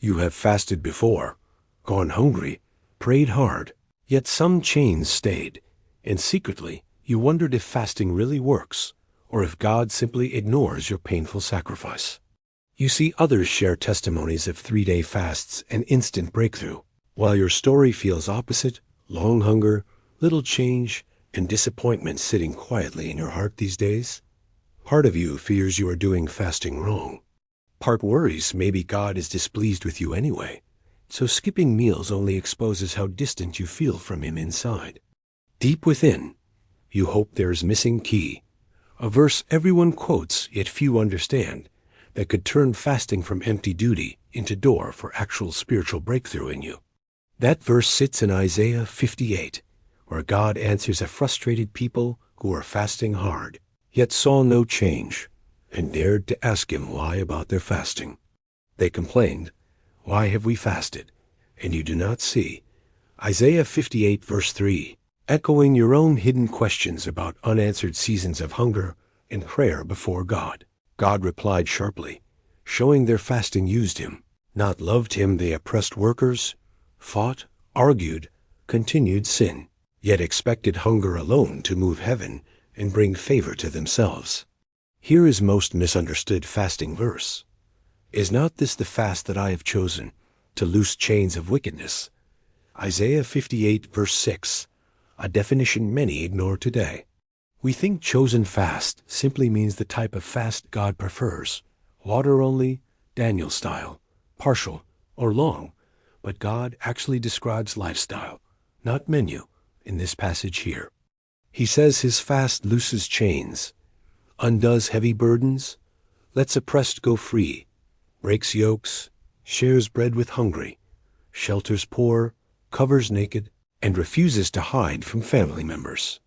You have fasted before, gone hungry, prayed hard, yet some chains stayed, and secretly you wondered if fasting really works, or if God simply ignores your painful sacrifice. You see others share testimonies of 3-day fasts and instant breakthrough, while your story feels opposite: long hunger, little change, and disappointment sitting quietly in your heart these days. Part of you fears you are doing fasting wrong. Part worries maybe God is displeased with you anyway, so skipping meals only exposes how distant you feel from Him inside. Deep within, you hope there's missing key, a verse everyone quotes yet few understand, that could turn fasting from empty duty into door for actual spiritual breakthrough in you. That verse sits in Isaiah 58, where God answers a frustrated people who are fasting hard, yet saw no change, and dared to ask Him why about their fasting. They complained, "Why have we fasted, and you do not see?" Isaiah 58 verse 3, echoing your own hidden questions about unanswered seasons of hunger and prayer before God. God replied sharply, showing their fasting used Him, not loved Him. They oppressed workers, fought, argued, continued sin, yet expected hunger alone to move heaven and bring favor to themselves. Here is most misunderstood fasting verse. Is not this the fast that I have chosen, to loose chains of wickedness? Isaiah 58 verse 6, a definition many ignore today. We think chosen fast simply means the type of fast God prefers: water only, Daniel style, partial, or long. But God actually describes lifestyle, not menu, in this passage here. He says His fast looses chains, undoes heavy burdens, lets oppressed go free, breaks yokes, shares bread with hungry, shelters poor, covers naked, and refuses to hide from family members.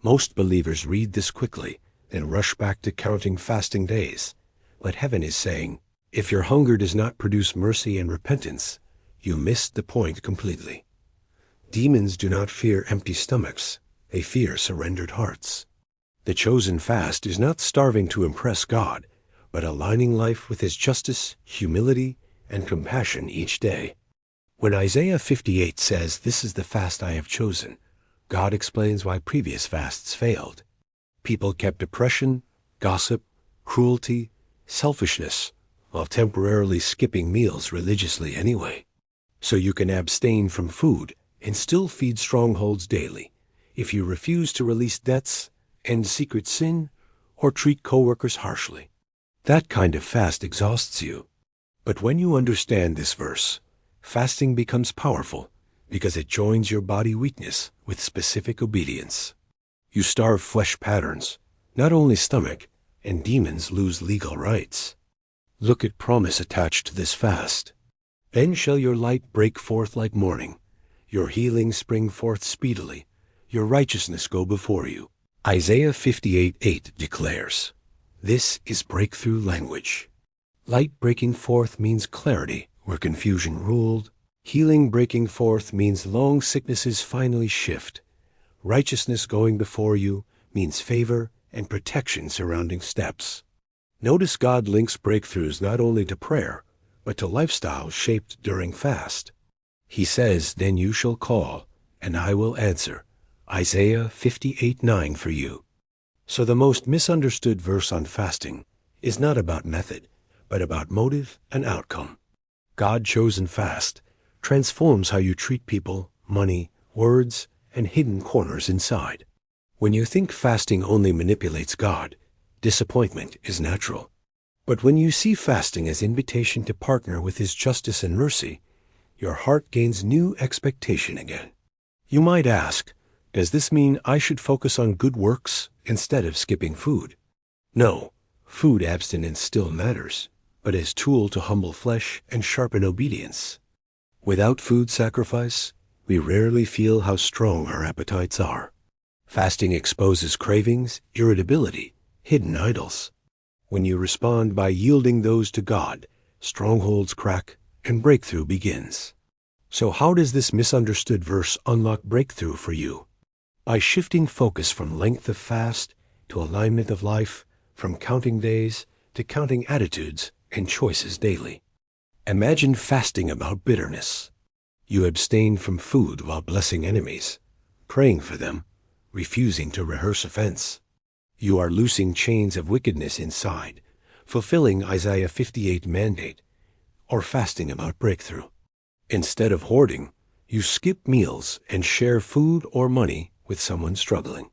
Most believers read this quickly and rush back to counting fasting days. But heaven is saying, if your hunger does not produce mercy and repentance, you missed the point completely. Demons do not fear empty stomachs. They fear surrendered hearts. The chosen fast is not starving to impress God, but aligning life with His justice, humility, and compassion each day. When Isaiah 58 says, "This is the fast I have chosen," God explains why previous fasts failed. People kept oppression, gossip, cruelty, selfishness, while temporarily skipping meals religiously anyway. So you can abstain from food and still feed strongholds daily if you refuse to release debts, end secret sin, or treat coworkers harshly. That kind of fast exhausts you. But when you understand this verse, fasting becomes powerful because it joins your body weakness with specific obedience. You starve flesh patterns, not only stomach, and demons lose legal rights. Look at promise attached to this fast. Then shall your light break forth like morning, your healing spring forth speedily, your righteousness go before you. Isaiah 58:8 declares, this is breakthrough language. Light breaking forth means clarity where confusion ruled. Healing breaking forth means long sicknesses finally shift. Righteousness going before you means favor and protection surrounding steps. Notice God links breakthroughs not only to prayer, but to lifestyle shaped during fast. He says, then you shall call, and I will answer. Isaiah 58:9 for you. So the most misunderstood verse on fasting is not about method, but about motive and outcome. God-chosen fast transforms how you treat people, money, words, and hidden corners inside. When you think fasting only manipulates God, disappointment is natural. But when you see fasting as invitation to partner with His justice and mercy, your heart gains new expectation again. You might ask, does this mean I should focus on good works instead of skipping food? No, food abstinence still matters, but as tool to humble flesh and sharpen obedience. Without food sacrifice, we rarely feel how strong our appetites are. Fasting exposes cravings, irritability, hidden idols. When you respond by yielding those to God, strongholds crack and breakthrough begins. So how does this misunderstood verse unlock breakthrough for you? By shifting focus from length of fast to alignment of life, from counting days to counting attitudes and choices daily. Imagine fasting about bitterness. You abstain from food while blessing enemies, praying for them, refusing to rehearse offense. You are loosing chains of wickedness inside, fulfilling Isaiah 58 mandate, or fasting about breakthrough. Instead of hoarding, you skip meals and share food or money with someone struggling.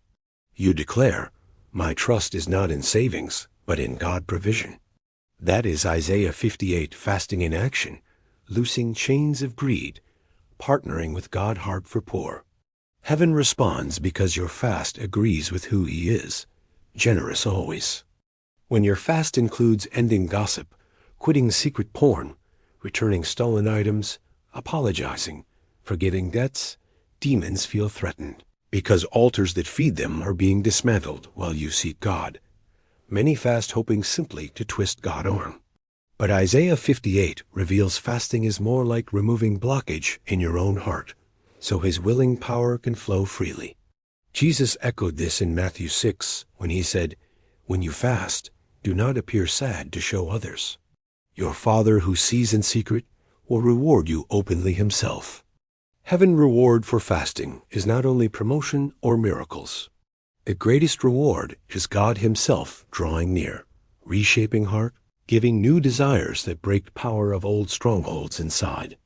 You declare, "My trust is not in savings, but in God provision." That is Isaiah 58 fasting in action, loosing chains of greed, partnering with God heart for poor. Heaven responds because your fast agrees with who He is, generous always. When your fast includes ending gossip, quitting secret porn, returning stolen items, apologizing, forgiving debts, demons feel threatened, because altars that feed them are being dismantled while you seek God. Many fast hoping simply to twist God's arm. But Isaiah 58 reveals fasting is more like removing blockage in your own heart, so His willing power can flow freely. Jesus echoed this in Matthew 6 when He said, "When you fast, do not appear sad to show others. Your Father who sees in secret will reward you openly Himself." Heaven's reward for fasting is not only promotion or miracles. The greatest reward is God Himself drawing near, reshaping heart, giving new desires that break the power of old strongholds inside.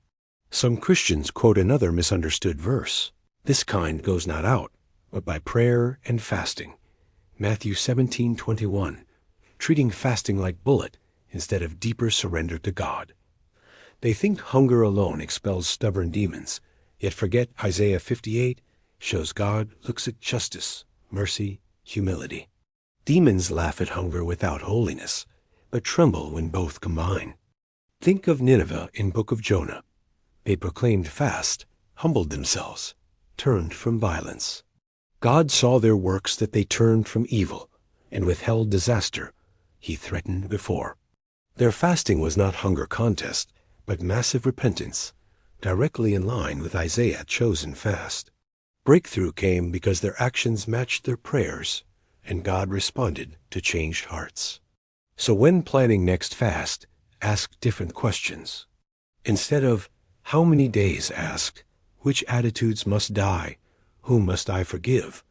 Some Christians quote another misunderstood verse. This kind goes not out, but by prayer and fasting. Matthew 17:21, treating fasting like bullet instead of deeper surrender to God. They think hunger alone expels stubborn demons, yet forget Isaiah 58 shows God looks at justice, mercy, humility. Demons laugh at hunger without holiness, but tremble when both combine. Think of Nineveh in Book of Jonah. They proclaimed fast, humbled themselves, turned from violence. God saw their works that they turned from evil, and withheld disaster He threatened before. Their fasting was not hunger contest, but massive repentance, directly in line with Isaiah's chosen fast. Breakthrough came because their actions matched their prayers, and God responded to changed hearts. So when planning next fast, ask different questions. Instead of, "How many days?" ask, "Which attitudes must die? Whom must I forgive?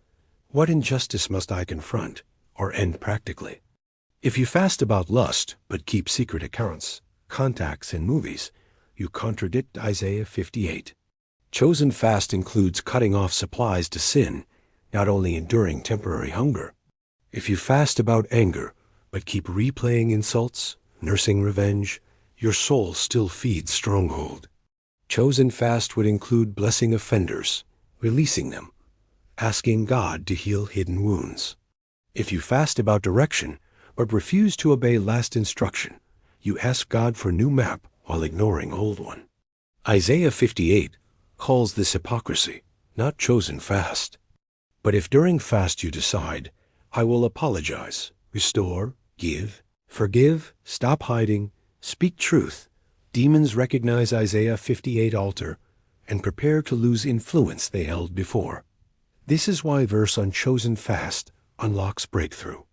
What injustice must I confront or end practically?" If you fast about lust but keep secret accounts, contacts, and movies, you contradict Isaiah 58. Chosen fast includes cutting off supplies to sin, not only enduring temporary hunger. If you fast about anger, but keep replaying insults, nursing revenge, your soul still feeds stronghold. Chosen fast would include blessing offenders, releasing them, asking God to heal hidden wounds. If you fast about direction, but refuse to obey last instruction, you ask God for new map while ignoring old one. Isaiah 58 calls this hypocrisy, not chosen fast. But if during fast you decide, "I will apologize, restore, give, forgive, stop hiding, speak truth," demons recognize Isaiah 58 altar and prepare to lose influence they held before. This is why verse on chosen fast unlocks breakthrough.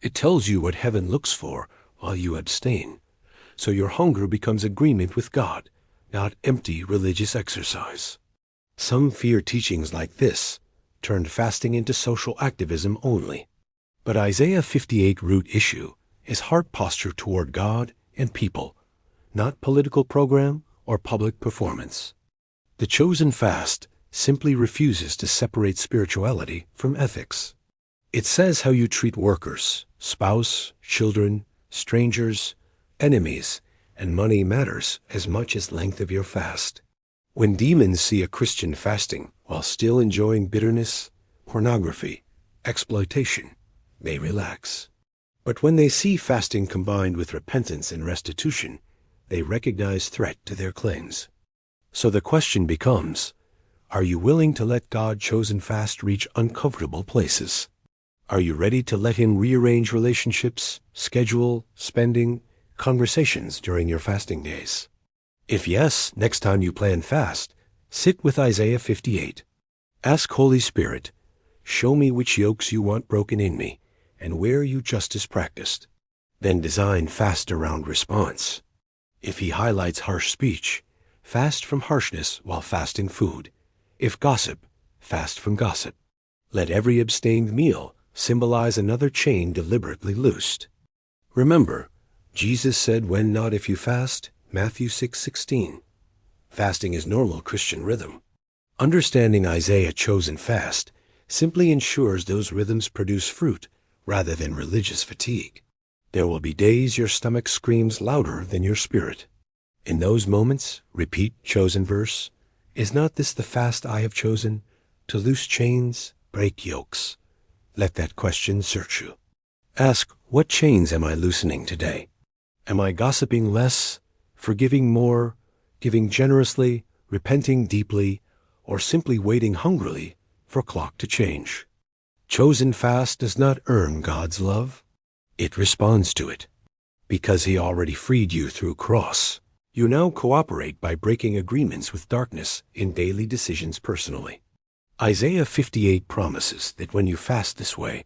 It tells you what heaven looks for while you abstain, so your hunger becomes agreement with God, not empty religious exercise. Some fear teachings like this, turned fasting into social activism only. But Isaiah 58 root issue is heart posture toward God and people, not political program or public performance. The chosen fast simply refuses to separate spirituality from ethics. It says how you treat workers, spouse, children, strangers, enemies, and money matters as much as length of your fast. When demons see a Christian fasting while still enjoying bitterness, pornography, exploitation, they relax. But when they see fasting combined with repentance and restitution, they recognize threat to their claims. So the question becomes, are you willing to let God's chosen fast reach uncomfortable places? Are you ready to let Him rearrange relationships, schedule, spending, conversations during your fasting days? If yes, next time you plan fast, sit with Isaiah 58. Ask Holy Spirit, show me which yokes you want broken in me and where you justice practiced. Then design fast around response. If he highlights harsh speech, fast from harshness while fasting food. If gossip, fast from gossip. Let every abstained meal symbolize another chain deliberately loosed. Remember, Jesus said, "When not if you fast," Matthew 6:16. Fasting is normal Christian rhythm. Understanding Isaiah's chosen fast simply ensures those rhythms produce fruit rather than religious fatigue. There will be days your stomach screams louder than your spirit. In those moments, repeat chosen verse, "Is not this the fast I have chosen? To loose chains, break yokes." Let that question search you. Ask, what chains am I loosening today? Am I gossiping less, forgiving more, giving generously, repenting deeply, or simply waiting hungrily for clock to change? Chosen fast does not earn God's love. It responds to it. Because he already freed you through cross, you now cooperate by breaking agreements with darkness in daily decisions personally. Isaiah 58 promises that when you fast this way,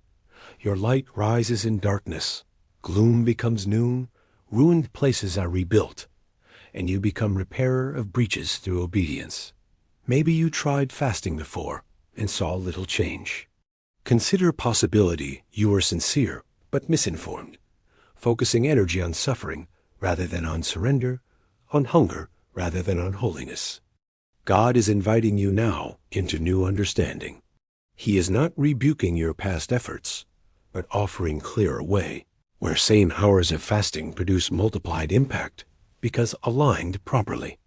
your light rises in darkness, gloom becomes noon, ruined places are rebuilt, and you become repairer of breaches through obedience. Maybe you tried fasting before and saw little change. Consider possibility you were sincere but misinformed, focusing energy on suffering rather than on surrender, on hunger rather than on holiness. God is inviting you now into new understanding. He is not rebuking your past efforts, but offering clearer way, where same hours of fasting produce multiplied impact because aligned properly.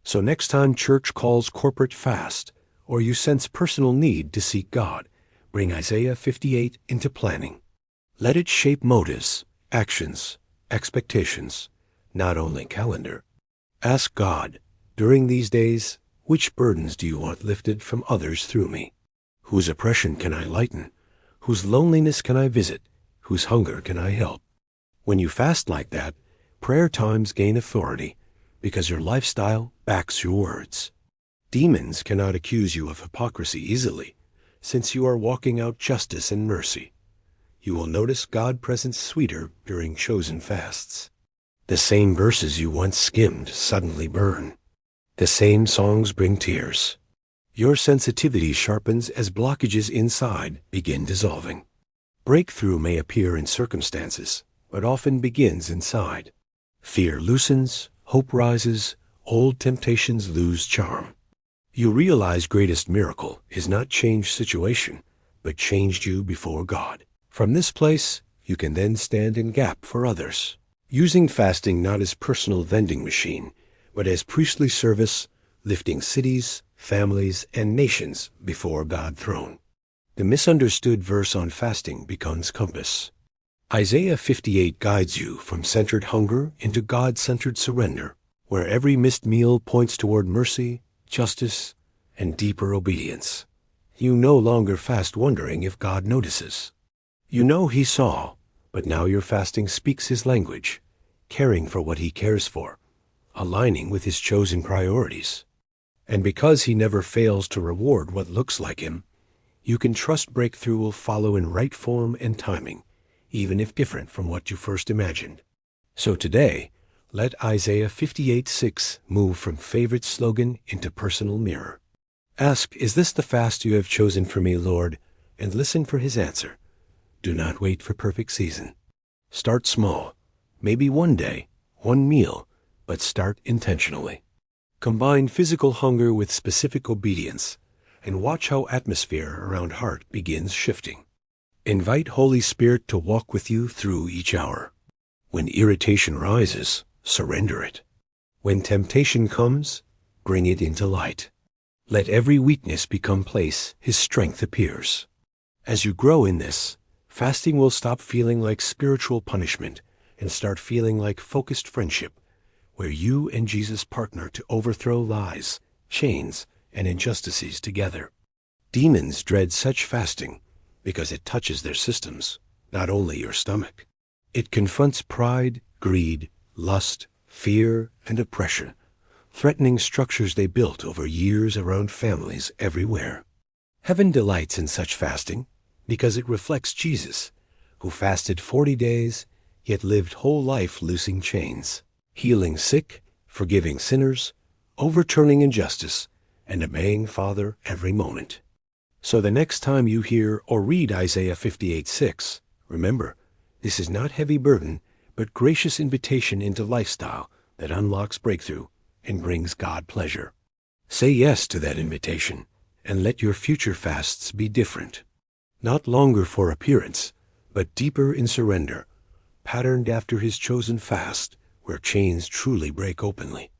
So next time church calls corporate fast, or you sense personal need to seek God, bring Isaiah 58 into planning. Let it shape motives, actions, expectations, not only calendar. Ask God, during these days, which burdens do you want lifted from others through me? Whose oppression can I lighten? Whose loneliness can I visit? Whose hunger can I help? When you fast like that, prayer times gain authority because your lifestyle backs your words. Demons cannot accuse you of hypocrisy easily, since you are walking out justice and mercy. You will notice God's presence sweeter during chosen fasts. The same verses you once skimmed suddenly burn. The same songs bring tears. Your sensitivity sharpens as blockages inside begin dissolving. Breakthrough may appear in circumstances, but often begins inside. Fear loosens, hope rises, old temptations lose charm. You realize greatest miracle is not changed situation, but changed you before God. From this place, you can then stand in gap for others, using fasting not as personal vending machine, but as priestly service, lifting cities, families, and nations before God's throne. The misunderstood verse on fasting becomes compass. Isaiah 58 guides you from centered hunger into God-centered surrender, where every missed meal points toward mercy, justice, and deeper obedience. You no longer fast wondering if God notices. You know he saw, but now your fasting speaks his language, caring for what he cares for, aligning with his chosen priorities. And because he never fails to reward what looks like him, you can trust breakthrough will follow in right form and timing, even if different from what you first imagined. So today, let Isaiah 58:6 move from favorite slogan into personal mirror. Ask, "Is this the fast you have chosen for me, Lord?" And listen for his answer. Do not wait for perfect season. Start small, maybe one day, one meal, but start intentionally. Combine physical hunger with specific obedience, and watch how atmosphere around heart begins shifting. Invite Holy Spirit to walk with you through each hour. When irritation rises, surrender it. When temptation comes, bring it into light. Let every weakness become place his strength appears. As you grow in this, fasting will stop feeling like spiritual punishment and start feeling like focused friendship, where you and Jesus partner to overthrow lies, chains, and injustices together. Demons dread such fasting because it touches their systems, not only your stomach. It confronts pride, greed, lust, fear, and oppression, threatening structures they built over years around families everywhere. Heaven delights in such fasting because it reflects Jesus, who fasted 40 days, yet lived whole life loosing chains. healing sick, forgiving sinners, overturning injustice, and obeying Father every moment. So the next time you hear or read Isaiah 58:6, remember, this is not heavy burden, but gracious invitation into lifestyle that unlocks breakthrough and brings God pleasure. Say yes to that invitation, and let your future fasts be different. Not longer for appearance, but deeper in surrender, patterned after his chosen fast, where chains truly break openly.